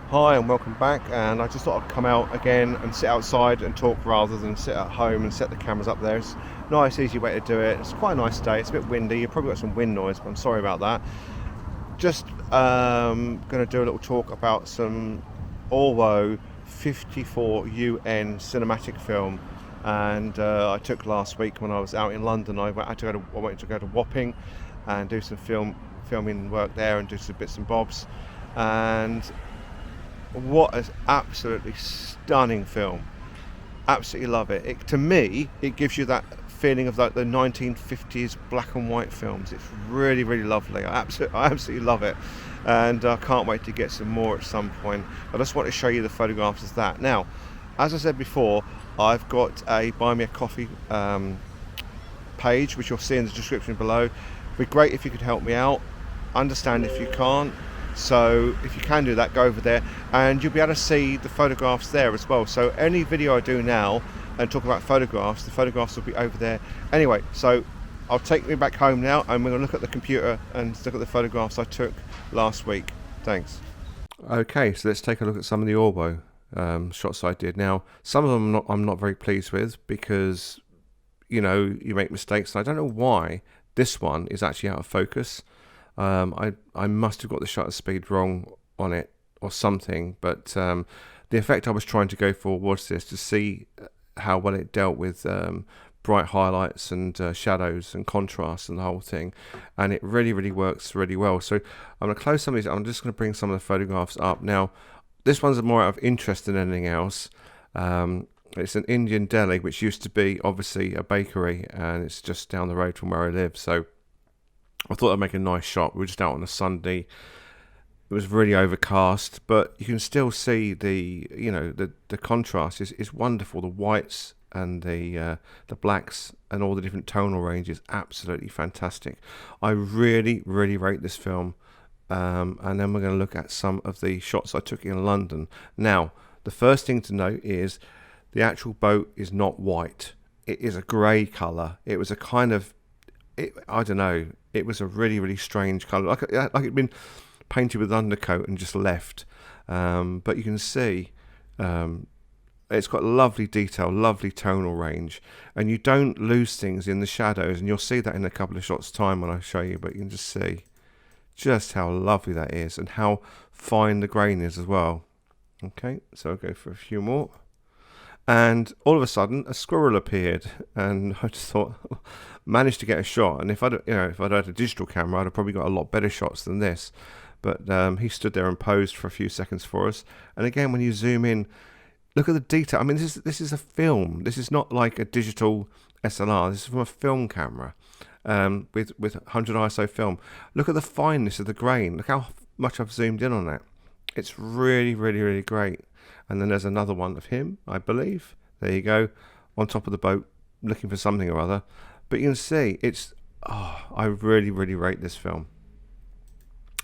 Hi and welcome back, and I just thought I'd come out again and sit outside and talk rather than sit at home and set the cameras up there. It's a nice easy way to do it. It's quite a nice day. It's a bit windy. You've probably got some wind noise, but I'm sorry about that. Just going to do a little talk about some ORWO 54 UN cinematic film, and I took last week when I was out in London. I wanted to go to Wapping and do some filming work there and do some bits and bobs. And what an absolutely stunning film. Absolutely love it. To me, it gives you that feeling of like the 1950s black and white films. It's really, really lovely. I absolutely love it. And I can't wait to get some more at some point. I just want to show you the photographs of that. Now, as I said before, I've got a Buy Me a Coffee page, which you'll see in the description below. It'd be great if you could help me out. Understand if you can't. So if you can do that, go over there and you'll be able to see the photographs there as well. So any video I do now and talk about photographs, the photographs will be over there. Anyway, so I'll take me back home now and we're going to look at the computer and look at the photographs I took last week. Thanks. Okay, so let's take a look at some of the ORWO shots I did. Now, some of them I'm not very pleased with because, you know, you make mistakes. And I don't know why this one is actually out of focus. I must have got the shutter speed wrong on it or something, but the effect I was trying to go for was this, to see how well it dealt with bright highlights and shadows and contrast and the whole thing, and it really, really works really well. So I'm going to close some of these. I'm just going to bring some of the photographs up. Now, this one's more out of interest than anything else. It's an Indian deli, which used to be obviously a bakery, and it's just down the road from where I live. So I thought I'd make a nice shot. We were just out on a Sunday. It was really overcast, but you can still see the contrast is wonderful. The whites and the blacks and all the different tonal ranges, absolutely fantastic. I really, really rate this film. And then we're going to look at some of the shots I took in London. Now, the first thing to note is the actual boat is not white. It is a grey colour. It was a kind of, I don't know, it was a really, really strange colour, like it'd been painted with undercoat and just left. But you can see it's got lovely detail, lovely tonal range, and you don't lose things in the shadows, and you'll see that in a couple of shots time when I show you, but you can just see just how lovely that is and how fine the grain is as well. Okay, so I'll go for a few more. And all of a sudden, a squirrel appeared, and I just thought, managed to get a shot. And if I'd had a digital camera, I'd have probably got a lot better shots than this. But he stood there and posed for a few seconds for us. And again, when you zoom in, look at the detail. I mean, this is a film. This is not like a digital SLR. This is from a film camera with 100 ISO film. Look at the fineness of the grain. Look how much I've zoomed in on that. It's really, really, really great. And then there's another one of him, I believe. There you go, on top of the boat, looking for something or other. But you can see, I really, really rate this film.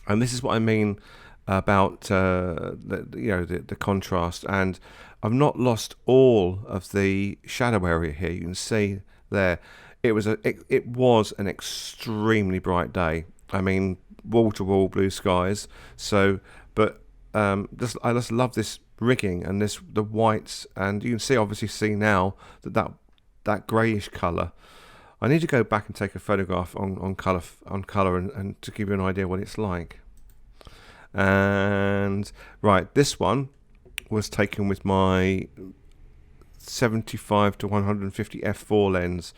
And this is what I mean about the contrast. And I've not lost all of the shadow area here. You can see there, it was an extremely bright day. I mean, wall to wall blue skies. So, but I just love this rigging and the whites, and you can obviously now that greyish colour. I need to go back and take a photograph on colour and to give you an idea what it's like. And right, this one was taken with my 75 to 150 f4 lens,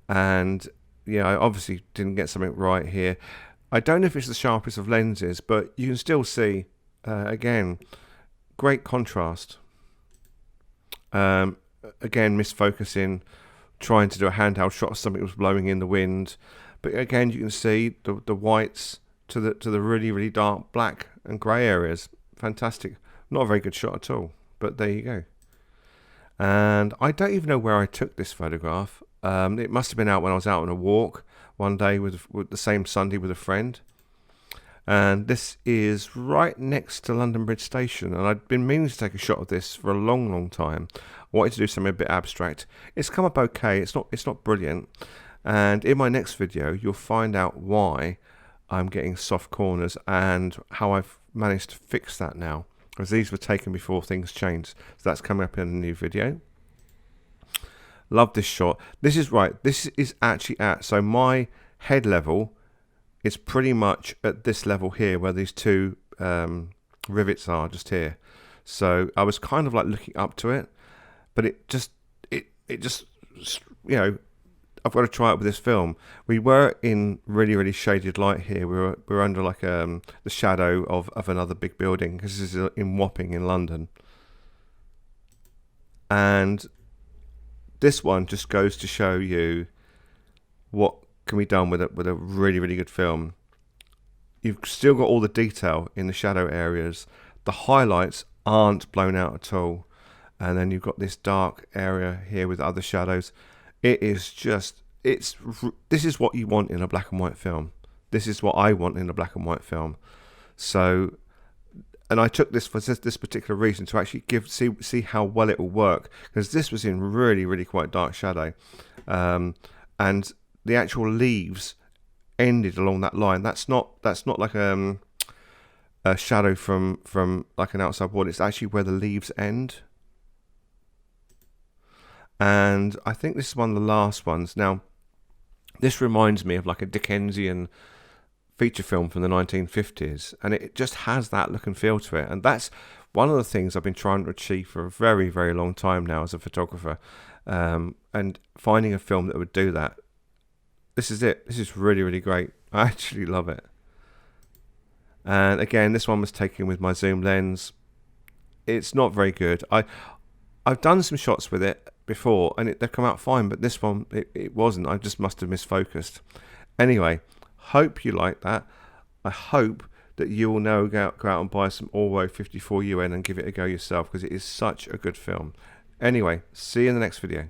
and yeah, I obviously didn't get something right here. I don't know if it's the sharpest of lenses, but you can still see again, great contrast. Again, misfocusing, trying to do a handheld shot of something that was blowing in the wind. But again, you can see the whites to the really, really dark black and grey areas. Fantastic. Not a very good shot at all, but there you go. And I don't even know where I took this photograph. It must have been out when I was out on a walk one day with the same Sunday with a friend. And this is right next to London Bridge Station, and I'd been meaning to take a shot of this for a long, long time. I wanted to do something a bit abstract. It's come up okay. It's not brilliant. And in my next video, you'll find out why I'm getting soft corners and how I've managed to fix that now. as these were taken before things changed. So that's coming up in a new video. Love this shot. This is right. This is actually at, so my head level is pretty much at this level here, where these two rivets are, just here. So I was kind of like looking up to it, but it just, you know, I've got to try it with this film. We were in really, really shaded light here. We were under like the shadow of another big building, because this is in Wapping in London. And this one just goes to show you what can be done with a really, really good film. You've still got all the detail in the shadow areas. The highlights aren't blown out at all. And then you've got this dark area here with other shadows. It is just, this is what you want in a black and white film. This is what I want in a black and white film. So, and I took this for this particular reason, to actually see how well it will work, because this was in really, really quite dark shadow. And the actual leaves ended along that line. That's not like a shadow from like an outside wall. It's actually where the leaves end. And I think this is one of the last ones. Now, this reminds me of like a Dickensian feature film from the 1950s, and it just has that look and feel to it. And that's one of the things I've been trying to achieve for a very, very long time now as a photographer, and finding a film that would do that. This is it. This is really, really great. I actually love it. And again, this one was taken with my zoom lens. It's not very good. I've done some shots with it before, and they've come out fine, but this one, it wasn't. I just must have misfocused. Anyway, hope you like that. I hope that you will now go out and buy some ORWO 54 UN and give it a go yourself, because it is such a good film. Anyway, see you in the next video.